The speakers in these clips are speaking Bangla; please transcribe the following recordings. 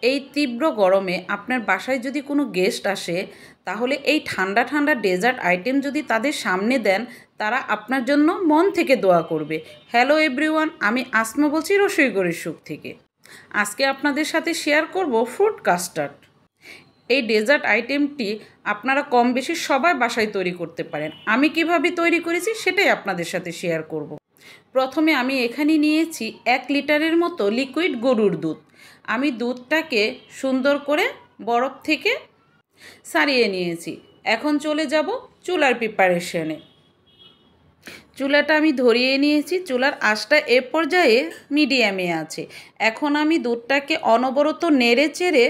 এই তীব্র গরমে আপনার বাসায় যদি কোনো গেস্ট আসে, তাহলে এই ঠান্ডা ঠান্ডা ডেজার্ট আইটেম যদি তাদের সামনে দেন, তারা আপনার জন্য মন থেকে দোয়া করবে। হ্যালো এভরিওয়ান, আমি আসমা বলছি রসইগড়ের সুখ থেকে। আজকে আপনাদের সাথে শেয়ার করব ফ্রুট কাস্টার্ড। এই ডেজার্ট আইটেমটি আপনারা কম বেশি সবাই বাসায় তৈরি করতে পারেন। আমি কিভাবে তৈরি করেছি সেটাই আপনাদের সাথে শেয়ার করব। প্রথমে আমি এখানে নিয়েছি 1 লিটারের মতো লিকুইড গরুর দুধ। আমি দুধটাকে সুন্দর করে বরফ থেকে সারিয়ে নিয়েছি। এখন চলে যাব চুলার প্রিপারেশনে। চুলাটা আমি ধরিয়ে নিয়েছি, চুলার আঁচটা এ পর্যায়ে মিডিয়ামে আছে। এখন আমি দুধটাকে অনবরত নেড়ে চেড়ে,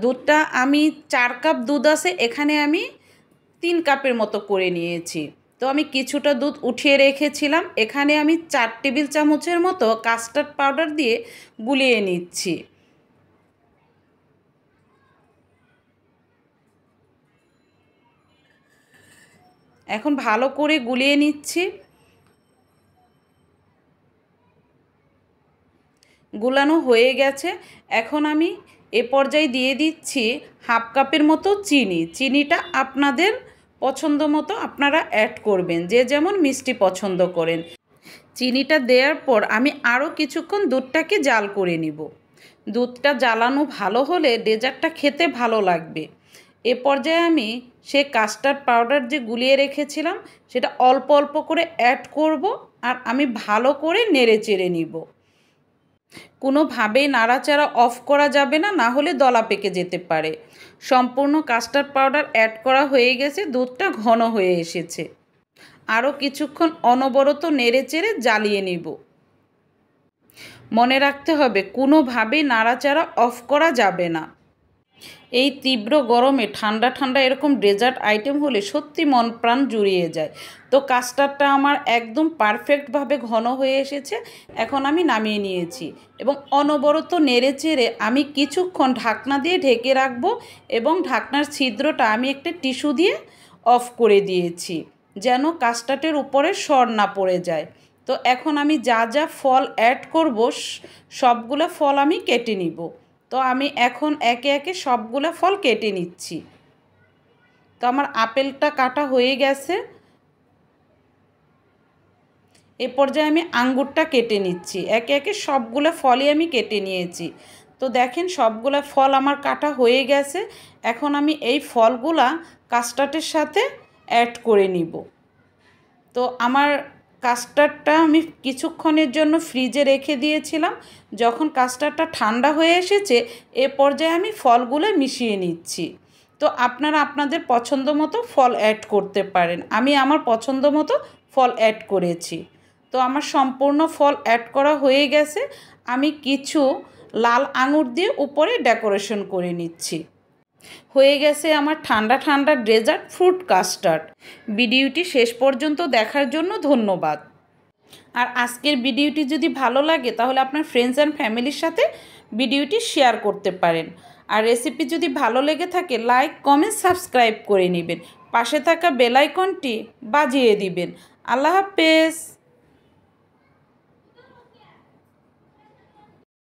দুধটা আমি 4 কাপ দুধ আছে, এখানে আমি 3 কাপের মতো করে নিয়েছি। তো আমি কিছুটা দুধ উঠিয়ে রেখেছিলাম, এখানে আমি 4 টেবিল চামচের মতো কাস্টার্ড পাউডার দিয়ে গুলিয়ে নিচ্ছি। এখন ভালো করে গুলিয়ে নিচ্ছি। গুলানো হয়ে গেছে। এখন আমি এ পর্যায়ে দিয়ে দিচ্ছি 1/2 কাপের মতো চিনি। চিনিটা আপনাদের পছন্দ মতো আপনারা অ্যাড করবেন, যে যেমন মিষ্টি পছন্দ করেন। চিনিটা দেওয়ার পর আমি আরও কিছুক্ষণ দুধটাকে জাল করে নিব। দুধটা জ্বালানো ভালো হলে ডেজার্টটা খেতে ভালো লাগবে। এ পর্যায়ে আমি সে কাস্টার্ড পাউডার যে গুলিয়ে রেখেছিলাম সেটা অল্প অল্প করে অ্যাড করব, আর আমি ভালো করে নেড়ে চেড়ে নিব। কোনোভাবেই নাড়াচাড়া অফ করা যাবে না, না হলে দলা পেকে যেতে পারে। সম্পূর্ণ কাস্টার্ড পাউডার অ্যাড করা হয়ে গেছে, দুধটা ঘন হয়ে এসেছে। আরও কিছুক্ষণ অনবরত নেড়েচেড়ে জ্বালিয়ে নিব। মনে রাখতে হবে কোনোভাবেই নাড়াচাড়া অফ করা যাবে না। এই তীব্র গরমে ঠান্ডা ঠান্ডা এরকম ডেজার্ট আইটেম হলে সত্যি মন প্রাণ জুড়িয়ে যায়। তো কাস্টার্ডটা আমার একদম পারফেক্টভাবে ঘন হয়ে এসেছে। এখন আমি নামিয়ে নিয়েছি এবং অনবরত নেড়েচেড়ে আমি কিছুক্ষণ ঢাকনা দিয়ে ঢেকে রাখবো, এবং ঢাকনার ছিদ্রটা আমি একটা টিস্যু দিয়ে অফ করে দিয়েছি, যেন কাস্টার্ডের উপরে সর না পড়ে যায়। তো এখন আমি যা যা ফল অ্যাড করব সবগুলো ফল আমি কেটে নিব। তো আমি এখন একে একে সবগুলো ফল কেটে নিচ্ছি। তো আমার আপেলটা কাটা হয়ে গেছে। এ পর্যায়ে আমি আঙ্গুরটা কেটে নিচ্ছি। একে একে সবগুলো ফলই আমি কেটে নিয়েছি। তো দেখেন সবগুলো ফল আমার কাটা হয়ে গেছে। এখন আমি এই ফলগুলা কাস্টার্ডের সাথে অ্যাড করে নিব। তো আমার কাস্টার্ডটা আমি কিছুক্ষণের জন্য ফ্রিজে রেখে দিয়েছিলাম। যখন কাস্টার্ডটা ঠান্ডা হয়ে এসেছে এ পর্যায়ে আমি ফলগুলো মিশিয়ে নিচ্ছি। তো আপনারা আপনাদের পছন্দ মতো ফল অ্যাড করতে পারেন। আমি আমার পছন্দ মতো ফল অ্যাড করেছি। তো আমার সম্পূর্ণ ফল অ্যাড করা হয়ে গেছে। আমি কিছু লাল আঙুর দিয়ে উপরে ডেকোরেশন করে নিচ্ছি। হয়ে গেছে আমার ঠান্ডা ঠান্ডা ডেজার্ট ফ্রুট কাস্টার্ড। ভিডিওটি শেষ পর্যন্ত দেখার জন্য ধন্যবাদ। আর আজকের ভিডিওটি যদি ভালো লাগে তাহলে আপনার ফ্রেন্ডস অ্যান্ড ফ্যামিলির সাথে ভিডিওটি শেয়ার করতে পারেন। আর রেসিপি যদি ভালো লেগে থাকে লাইক কমেন্ট সাবস্ক্রাইব করে নেবেন, পাশে থাকা বেল আইকনটি বাজিয়ে দিবেন। আল্লাহ হাফেজ।